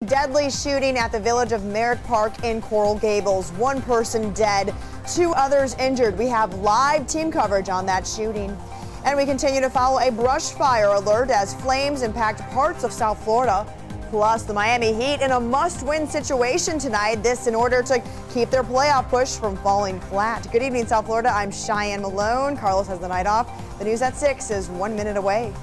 Deadly shooting at the village of Merrick Park in Coral Gables. One person dead, 2 others injured. We have live team coverage on that shooting. And we continue to follow a brush fire alert as flames impact parts of South Florida. Plus, the Miami Heat in a must-win situation tonight. This in order to keep their playoff push from falling flat. Good evening, South Florida. I'm Cheyenne Malone. Carlos has the night off. The news at 6 is 1 minute away.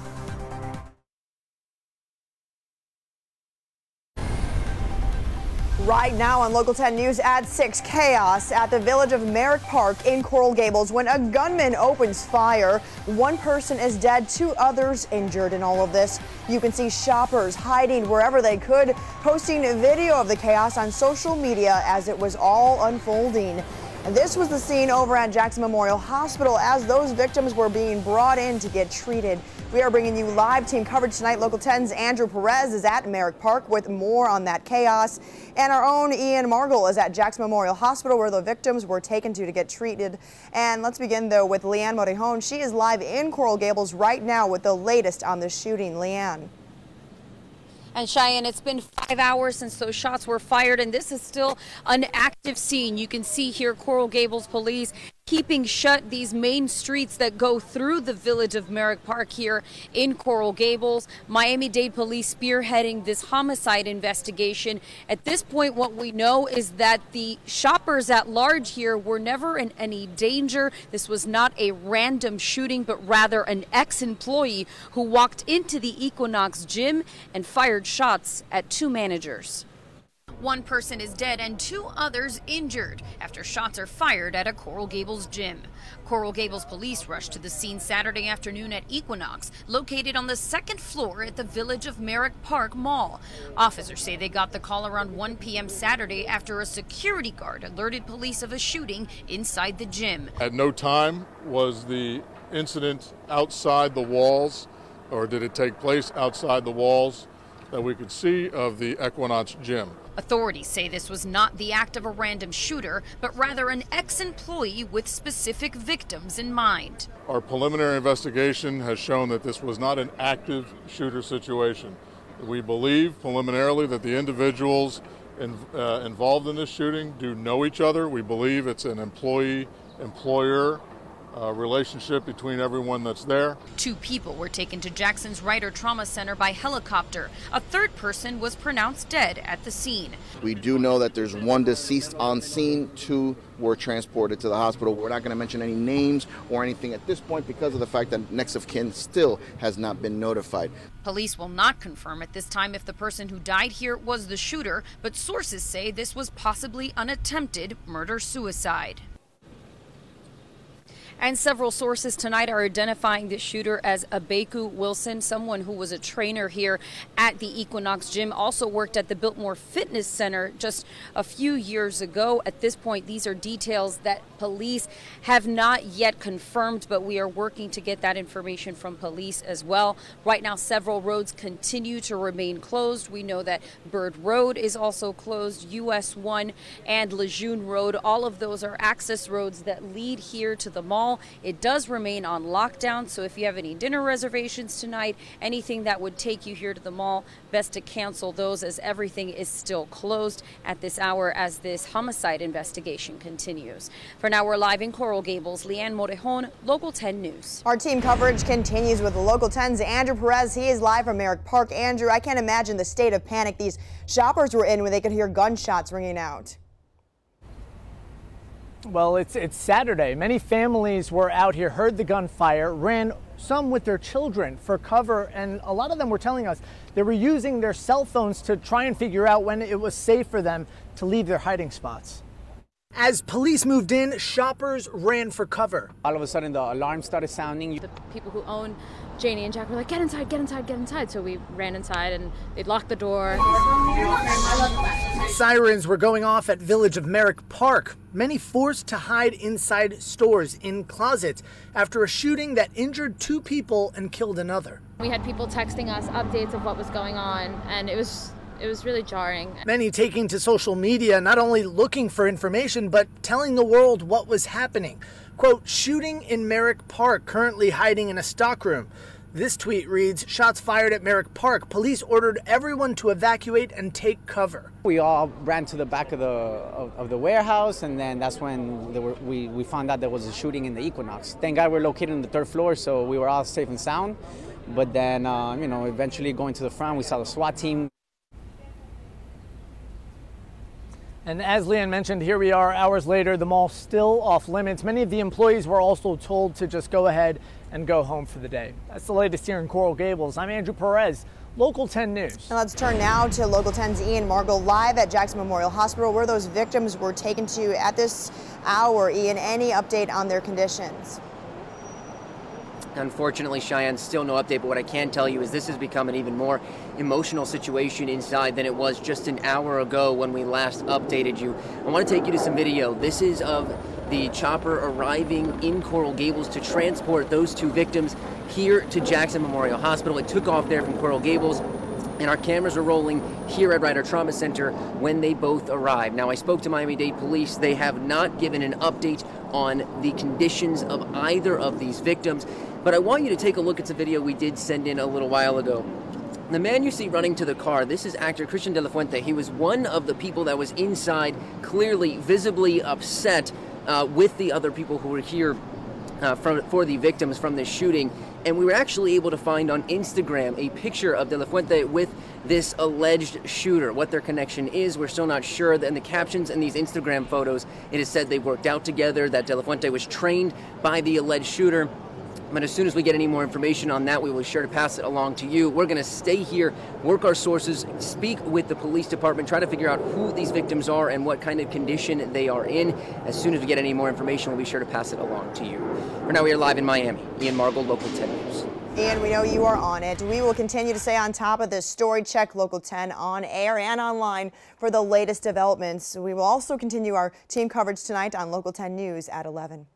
Right now on Local 10 News at 6, chaos at the village of Merrick Park in Coral Gables when a gunman opens fire. 1 person is dead, 2 others injured in all of this. You can see shoppers hiding wherever they could, posting video of the chaos on social media as it was all unfolding. And this was the scene over at Jackson Memorial Hospital as those victims were being brought in to get treated. We are bringing you live team coverage tonight. Local 10's Andrew Perez is at Merrick Park with more on that chaos. And our own Ian Margul is at Jackson Memorial Hospital where the victims were taken to get treated. And let's begin, though, with Leanne Morejon. She is live in Coral Gables right now with the latest on the shooting. Leanne. And Cheyenne, it's been 5 hours since those shots were fired, and this is still an active scene. You can see here Coral Gables police keeping shut these main streets that go through the village of Merrick Park here in Coral Gables. Miami-Dade police spearheading this homicide investigation. At this point, what we know is that the shoppers at large here were never in any danger. This was not a random shooting, but rather an ex-employee who walked into the Equinox gym and fired shots at 2 managers. 1 person is dead and 2 others injured after shots are fired at a Coral Gables gym. Coral Gables police rushed to the scene Saturday afternoon at Equinox, located on the 2nd floor at the village of Merrick Park Mall. Officers say they got the call around 1 p.m. Saturday after a security guard alerted police of a shooting inside the gym. At no time was the incident outside the walls, or did it take place outside the walls that we could see of the Equinox gym. Authorities say this was not the act of a random shooter, but rather an ex-employee with specific victims in mind. Our preliminary investigation has shown that this was not an active shooter situation. We believe preliminarily that the individuals involved in this shooting do know each other. We believe it's an employee-employer relationship between everyone that's there. 2 people were taken to Jackson's Ryder Trauma Center by helicopter. A 3rd person was pronounced dead at the scene. We do know that there's 1 deceased on scene, 2 were transported to the hospital. We're not going to mention any names or anything at this point because of the fact that next of kin still has not been notified. Police will not confirm at this time if the person who died here was the shooter, but sources say this was possibly an attempted murder-suicide. And several sources tonight are identifying this shooter as Abeku Wilson, someone who was a trainer here at the Equinox gym, also worked at the Biltmore Fitness Center just a few years ago. At this point, these are details that police have not yet confirmed, but we are working to get that information from police as well. Right now, several roads continue to remain closed. We know that Bird Road is also closed, US 1 and Lejeune Road. All of those are access roads that lead here to the mall. It does remain on lockdown, so if you have any dinner reservations tonight, anything that would take you here to the mall, best to cancel those as everything is still closed at this hour as this homicide investigation continues. For now, we're live in Coral Gables. Leanne Morejon, Local 10 News. Our team coverage continues with the Local 10's Andrew Perez. He is live from Merrick Park. Andrew, I can't imagine the state of panic these shoppers were in when they could hear gunshots ringing out. Well, it's Saturday. Many families were out here, heard the gunfire, ran, some with their children for cover, and a lot of them were telling us they were using their cell phones to try and figure out when it was safe for them to leave their hiding spots. As police moved in, shoppers ran for cover. All of a sudden, the alarm started sounding. The people who own Janie and Jack were like, get inside, get inside, get inside. So we ran inside and they'd locked the door. Sirens were going off at village of Merrick Park. Many forced to hide inside stores in closets after a shooting that injured 2 people and killed another. We had people texting us updates of what was going on, and it was really jarring. Many taking to social media, not only looking for information, but telling the world what was happening. Quote, shooting in Merrick Park, currently hiding in a stockroom. This tweet reads, "Shots fired at Merrick Park. Police ordered everyone to evacuate and take cover." We all ran to the back of the warehouse, and then that's when we found out there was a shooting in the Equinox. Thank God we're located on the 3rd floor, so we were all safe and sound. But then, eventually going to the front, we saw the SWAT team. And as Leanne mentioned, here we are hours later, the mall still off limits. Many of the employees were also told to just go ahead and go home for the day. That's the latest here in Coral Gables. I'm Andrew Perez, Local 10 News. And let's turn now to Local 10's Ian Margot live at Jackson Memorial Hospital, where those victims were taken to at this hour. Ian, any update on their conditions? Unfortunately, Cheyenne, still no update, but what I can tell you is this has become an even more emotional situation inside than it was just an hour ago when we last updated you. I want to take you to some video. This is of the chopper arriving in Coral Gables to transport those 2 victims here to Jackson Memorial Hospital. It took off there from Coral Gables, and our cameras are rolling here at Ryder Trauma Center when they both arrived. Now, I spoke to Miami-Dade Police. They have not given an update on the conditions of either of these victims, but I want you to take a look at the video we did send in a little while ago. The man you see running to the car, this is actor Christian De La Fuente. He was one of the people that was inside, clearly, visibly upset with the other people who were here for the victims from this shooting. And we were actually able to find on Instagram a picture of De La Fuente with this alleged shooter. What their connection is, we're still not sure. In the captions in these Instagram photos, it is said they worked out together, that De La Fuente was trained by the alleged shooter. But as soon as we get any more information on that, we will be sure to pass it along to you. We're going to stay here, work our sources, speak with the police department, try to figure out who these victims are and what kind of condition they are in. As soon as we get any more information, we'll be sure to pass it along to you. For now, we are live in Miami. Ian Margot, Local 10 News. Ian, we know you are on it. We will continue to stay on top of this story. Check Local 10 on air and online for the latest developments. We will also continue our team coverage tonight on Local 10 News at 11.